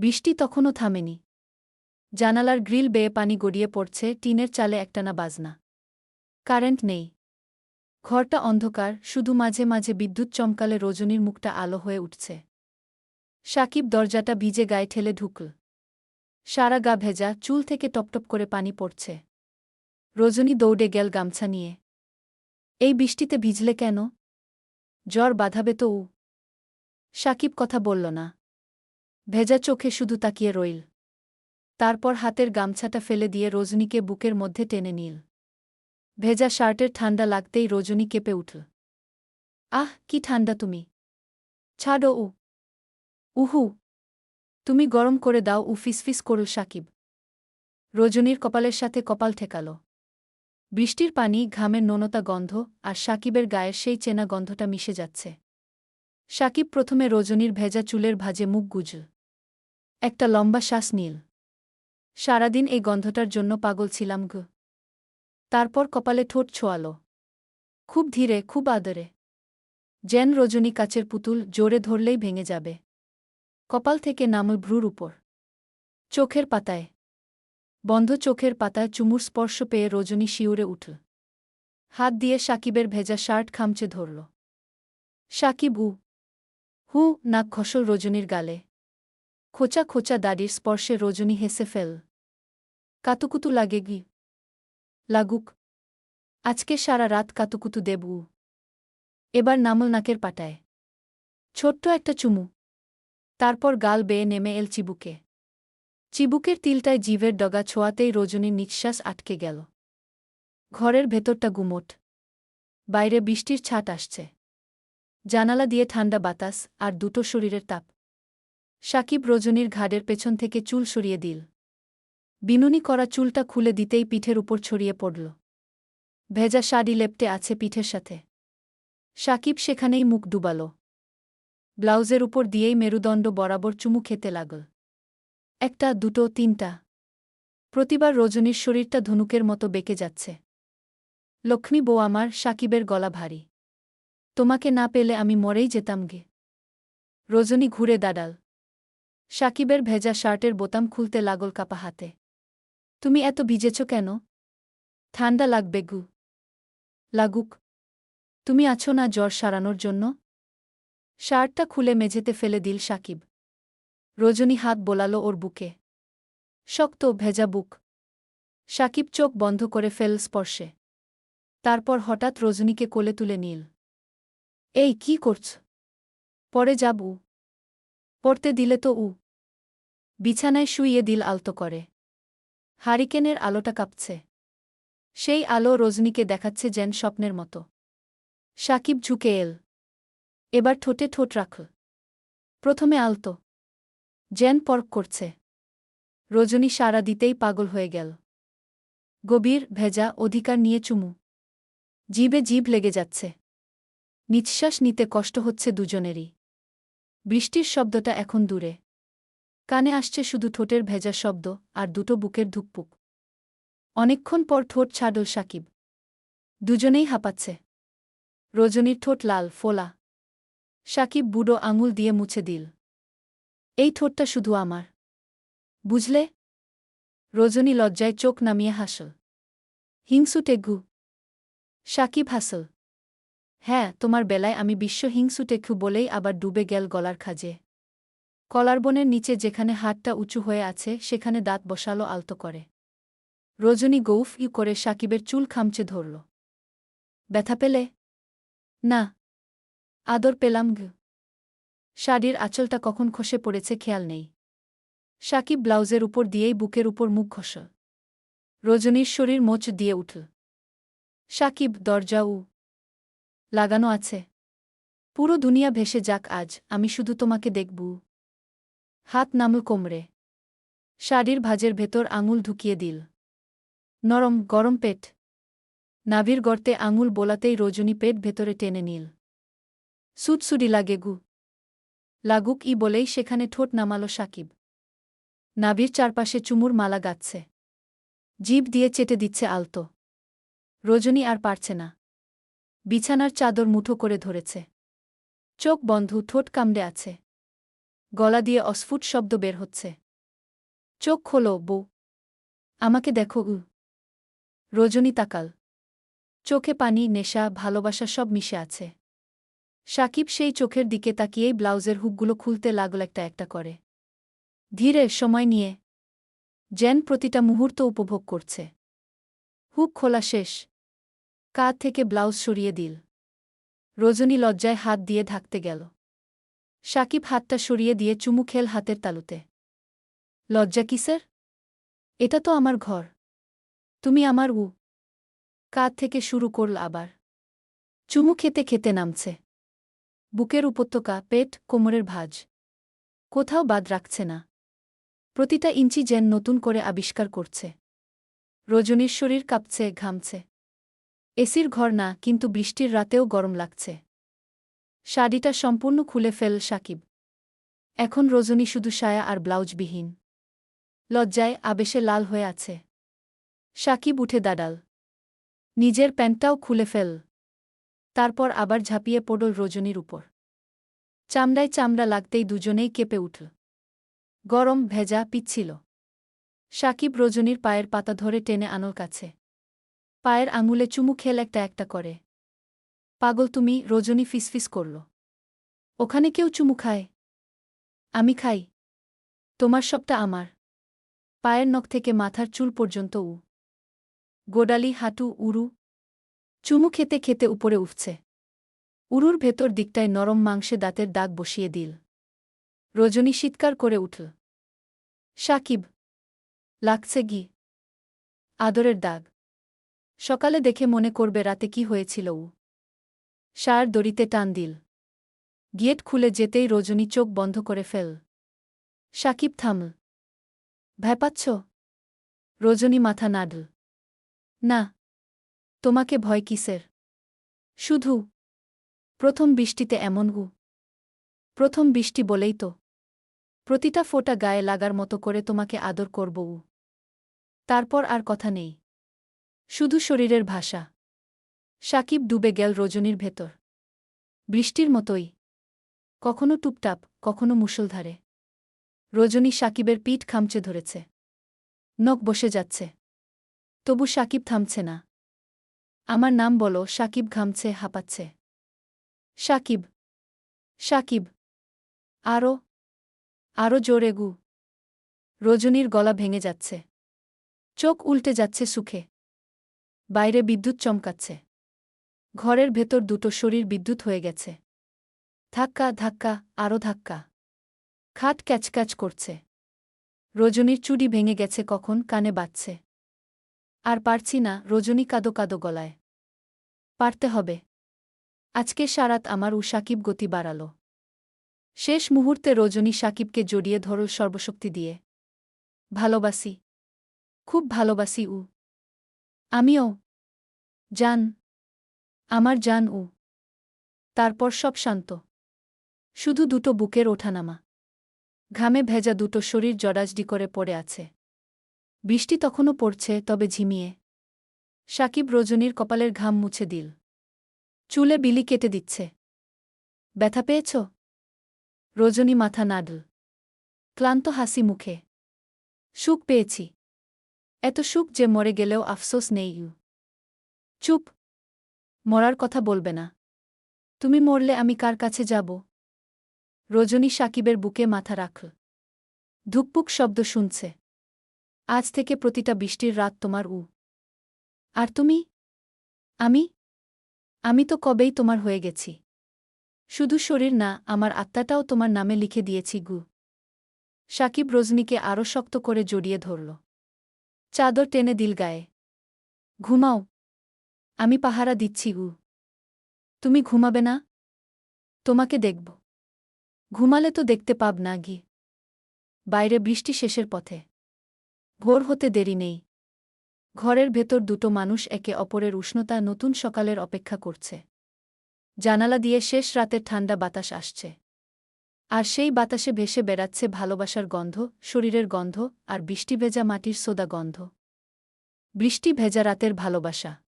বৃষ্টি তখনও থামেনি। জানালার গ্রিল বেয়ে পানি গড়িয়ে পড়ছে, টিনের চালে একটানা বাজনা। কারেন্ট নেই। ঘরটা অন্ধকার, শুধু মাঝে মাঝে বিদ্যুৎ চমকালে রজনীর মুখটা আলো হয়ে উঠছে। সাকিব দরজাটা ভিজে গায়ে ঠেলে ঢুকল। সারা গা ভেজা, চুল থেকে টপটপ করে পানি পড়ছে। রজনী দৌড়ে গেল গামছা নিয়ে। এই বৃষ্টিতে ভিজলে কেন? জ্বর বাঁধাবে তো। সাকিব কথা বলল না। ভেজা চোখে শুধু তাকিয়ে রইল। তারপর হাতের গামছাটা ফেলে দিয়ে রজনীকে বুকের মধ্যে টেনে নিল। ভেজা শার্টের ঠান্ডা লাগতেই রজনী কেঁপে উঠল। আহ, কি ঠান্ডা তুমি! ছাড়ো। উহু, তুমি গরম করে দাও। ফিসফিস করল সাকিব। রজনীর কপালের সাথে কপাল ঠেকাল। বৃষ্টির পানি, ঘামের নোনতা গন্ধ আর সাকিবের গায়ের সেই চেনা গন্ধটা মিশে যাচ্ছে। সাকিব প্রথমে রজনীর ভেজা চুলের ভাঁজে মুখ গুজল। একটা লম্বা শ্বাস নিল। সারাদিন এই গন্ধটার জন্য পাগল ছিলাম গো। তারপর কপালে ঠোঁট ছোঁয়াল। খুব ধীরে, খুব আদরে। যেন রজনী কাচের পুতুল, জোরে ধরলেই ভেঙে যাবে। কপাল থেকে নামল ভ্রুর উপর। চোখের পাতায়। বন্ধ চোখের পাতায় চুমুর স্পর্শ পেয়ে রজনী শিউরে উঠল। হাত দিয়ে সাকিবের ভেজা শার্ট খামচে ধরল। সাকিব হু নাক ঘষল রজনীর গালে। খোঁচা খোঁচা দাড়ির স্পর্শে রজনী হেসে ফেল। কাতুকুতু লাগে গি। লাগুক। আজকে সারা রাত কাতুকুতু দেব। এবার নামল নাকের পাটায়। ছোট্ট একটা চুমু। তারপর গাল বেয়ে নেমে এল চিবুকে। চিবুকের তিলটায় জিভের ডগা ছোঁয়াতেই রজনীর নিঃশ্বাস আটকে গেল। ঘরের ভেতরটা গুমোট। বাইরে বৃষ্টির ছাট আসছে। জানালা দিয়ে ঠান্ডা বাতাস আর দুটো শরীরের তাপ। সাকিব রজনীর ঘাড়ের পেছন থেকে চুল সরিয়ে দিল। বিনুনি করা চুলটা খুলে দিতেই পিঠের উপর ছড়িয়ে পড়ল। ভেজা শাড়ি লেপটে আছে পিঠের সাথে। সাকিব সেখানেই মুখ ডুবাল। ব্লাউজের উপর দিয়েই মেরুদণ্ড বরাবর চুমু খেতে লাগল। একটা, দুটো, তিনটা। প্রতিবার রজনীর শরীরটা ধনুকের মতো বেঁকে যাচ্ছে। লক্ষ্মী বউ আমার। সাকিবের গলা ভারী। তোমাকে না পেলে আমি মরেই যেতাম গে। রজনী ঘুরে দাঁড়াল। সাকিবের ভেজা শার্টের বোতাম খুলতে লাগল কাপা হাতে। তুমি এত ভিজেছ কেন? ঠান্ডা লাগবে গু। লাগুক। তুমি আছো না জ্বর সারানোর জন্য? শার্টটা খুলে মেঝেতে ফেলে দিল সাকিব। রজনী হাত বোলাল ওর বুকে। শক্ত, ভেজা বুক। সাকিব চোখ বন্ধ করে ফেল স্পর্শে। তারপর হঠাৎ রজনীকে কোলে তুলে নিল। এই কি করছ? পরে যাব। পড়তে দিলে তো। বিছানায় শুইয়ে দিল আলতো করে। হারিকেনের আলোটা কাঁপছে। সেই আলো রজনীকে দেখাচ্ছে যেন স্বপ্নের মতো। সাকিব ঝুঁকে এল। এবার ঠোঁটে ঠোঁট রাখল। প্রথমে আলতো। যেন পরক করছে। রজনী সাড়া দিতেই পাগল হয়ে গেল। গভীর, ভেজা, অধিকার নিয়ে চুমু। জিভে জিভ লেগে যাচ্ছে। নিঃশ্বাস নিতে কষ্ট হচ্ছে দুজনেরই। বৃষ্টির শব্দটা এখন দূরে। কানে আসছে শুধু ঠোঁটের ভেজা শব্দ আর দুটো বুকের ধুকপুক। অনেকক্ষণ পর ঠোঁট ছাড়ল সাকিব। দুজনেই হাঁপাচ্ছে। রজনীর ঠোঁট লাল, ফোলা। সাকিব বুড়ো আঙুল দিয়ে মুছে দিল। এই ঠোঁটটা শুধু আমার। বুঝলে? রজনী লজ্জায় চোখ নামিয়ে হাসল। হিংসুটে গু। সাকিব হাসল। হ্যাঁ, তোমার বেলায় আমি বিশ্ব হিংসুটেখু বলেই আবার ডুবে গেল গলার খাজে। কলারবনের নিচে যেখানে হাতটা উঁচু হয়ে আছে সেখানে দাঁত বসালো আলতো করে। রজনী গৌফ করে সাকিবের চুল খামচে ধরল। ব্যথা পেলে? না। আদর পেলাম গু। শাড়ির আঁচলটা কখন খসে পড়েছে খেয়াল নেই। সাকিব ব্লাউজের উপর দিয়েই বুকের উপর মুখ ঘষল। রজনীর শরীর মোচ দিয়ে উঠল। সাকিব, দরজা লাগানো আছে। পুরো দুনিয়া ভেসে যাক আজ, আমি শুধু তোমাকে দেখব। হাত নামল কোমরে। শাড়ির ভাঁজের ভেতর আঙুল ঢুকিয়ে দিল। নরম, গরম পেট। নাভির গর্তে আঙুল বোলাতেই রজনী পেট ভেতরে টেনে নিল। সুটসুডি লাগে গু। লাগুক বলেই সেখানে ঠোঁট নামালো সাকিব। নাভির চারপাশে চুমুর মালা গাচ্ছে। জিভ দিয়ে চেটে দিচ্ছে আলতো। রজনী আর পারছে না। বিছানার চাদর মুঠো করে ধরেছে। চোখ বন্ধ, ঠোঁট কামড়ে আছে। গলা দিয়ে অস্ফুট শব্দ বের হচ্ছে। চোখ খোলো, বউ। আমাকে দেখো। রজনী তাকাল। চোখে পানি, নেশা, ভালোবাসা সব মিশে আছে। সাকিব সেই চোখের দিকে তাকিয়েই ব্লাউজের হুকগুলো খুলতে লাগল একটা একটা করে। ধীরে, সময় নিয়ে। যেন প্রতিটা মুহূর্ত উপভোগ করছে। হুক খোলা শেষ। কাঁধ থেকে ব্লাউজ সরিয়ে দিল। রজনী লজ্জায় হাত দিয়ে ঢাকতে গেল। সাকিব হাতটা সরিয়ে দিয়ে চুমু খেল হাতের তালুতে। লজ্জা কিসের? এটা তো আমার ঘর। তুমি আমার। কাঁধ থেকে শুরু করল আবার। চুমু খেতে খেতে নামছে। বুকের উপত্যকা, পেট, কোমরের ভাঁজ। কোথাও বাদ রাখছে না। প্রতিটা ইঞ্চি যেন নতুন করে আবিষ্কার করছে। রজনীর শরীর কাঁপছে, ঘামছে। এসির ঘর না, কিন্তু বৃষ্টির রাতেও গরম লাগছে। শাড়িটা সম্পূর্ণ খুলে ফেল সাকিব। এখন রজনী শুধু সায়া আর ব্লাউজবিহীন। লজ্জায়, আবেশে লাল হয়ে আছে। সাকিব উঠে দাঁড়াল। নিজের প্যান্টটাও খুলে ফেল। তারপর আবার ঝাঁপিয়ে পড়ল রজনীর উপর। চামড়ায় চামড়া লাগতেই দুজনেই কেঁপে উঠল। গরম, ভেজা, পিচ্ছিল। সাকিব রজনীর পায়ের পাতা ধরে টেনে আনল কাছে। পায়ের আঙুলে চুমু খেল একটা একটা করে। পাগল তুমি, রজনী ফিসফিস করল। ওখানে কেউ চুমু খায়? আমি খাই। তোমার সবটা আমার। পায়ের নখ থেকে মাথার চুল পর্যন্ত। গোডালি, হাঁটু, উরু। চুমু খেতে খেতে উপরে উঠছে। উরুর ভেতর দিকটায় নরম মাংসে দাঁতের দাগ বসিয়ে দিল। রজনী চিৎকার করে উঠল। সাকিব! লাগছে গি। আদরের দাগ। সকালে দেখে মনে করবে রাতে কি হয়েছিল। সার দড়িতে টান দিল। গেট খুলে যেতেই রজনী চোখ বন্ধ করে ফেল। সাকিব থামল। ভয় পাচ্ছ? রজনী মাথা নাড়ল। না। তোমাকে ভয় কিসের? শুধু প্রথম বৃষ্টিতে এমন। প্রথম বৃষ্টি বলেই তো। প্রতিটা ফোঁটা গায়ে লাগার মতো করে তোমাকে আদর করব। তারপর আর কথা নেই। শুধু শরীরের ভাষা। সাকিব ডুবে গেল রজনীর ভেতর। বৃষ্টির মতোই। কখনো টুপটাপ, কখনো মুষলধারে। রজনী সাকিবের পিঠ খামচে ধরেছে। নখ বসে যাচ্ছে। তবু সাকিব থামছে না। আমার নাম বলো। সাকিব ঘামছে, হাঁপাচ্ছে। সাকিব! সাকিব! আরও, আরও জোরে। রজনীর গলা ভেঙে যাচ্ছে। চোখ উল্টে যাচ্ছে সুখে। বাইরে বিদ্যুৎ চমকাচ্ছে। ঘরের ভেতর দুটো শরীর বিদ্যুৎ হয়ে গেছে। ধাক্কা, ধাক্কা, আরও ধাক্কা। খাট ক্যাচক্যাচ করছে। রজনীর চুড়ি ভেঙে গেছে কখন, কানে বাজছে। আর পারছি না, রজনী কাদো কাদো গলায়। পারতে হবে। আজকে সারাত আমার। সাকিব গতি বাড়াল। শেষ মুহূর্তে রজনী সাকিবকে জড়িয়ে ধরল সর্বশক্তি দিয়ে। ভালোবাসি। খুব ভালোবাসি। আমিও। জান। আমার জান। তারপর সব শান্ত। শুধু দুটো বুকের ওঠানামা। ঘামে ভেজা দুটো শরীর জড়াজড়ি করে পড়ে আছে। বৃষ্টি তখনও পড়ছে, তবে ঝিমিয়ে। সাকিব রজনীর কপালের ঘাম মুছে দিল। চুলে বিলি কেটে দিচ্ছে। ব্যথা পেয়েছ? রজনী মাথা নাড়ল। ক্লান্ত হাসি মুখে। সুখ পেয়েছি। এত সুখ যে মরে গেলেও আফসোস নেই। চুপ। মরার কথা বলবে না। তুমি মরলে আমি কার কাছে যাব? রজনী সাকিবের বুকে মাথা রাখল। ধুকপুক শব্দ শুনছে। আজ থেকে প্রতিটা বৃষ্টির রাত তোমার। আর তুমি? আমি তো কবেই তোমার হয়ে গেছি। শুধু শরীর না, আমার আত্মাটাও তোমার নামে লিখে দিয়েছি। সাকিব রজনীকে আরও শক্ত করে জড়িয়ে ধরল। চাদর টেনে দিল গায়ে। ঘুমাও। আমি পাহারা দিচ্ছি। তুমি ঘুমাবে না? তোমাকে দেখব। ঘুমালে তো দেখতে পাব না। বাইরে বৃষ্টি শেষের পথে। ভোর হতে দেরি নেই। ঘরের ভেতর দুটো মানুষ একে অপরের উষ্ণতা, নতুন সকালের অপেক্ষা করছে। জানালা দিয়ে শেষ রাতের ঠান্ডা বাতাস আসছে। আর সেই বাতাসে ভেসে বেড়াচ্ছে ভালোবাসার গন্ধ, শরীরের গন্ধ, আর বৃষ্টি ভেজা মাটির সোদা গন্ধ। বৃষ্টি ভেজা রাতের ভালোবাসা।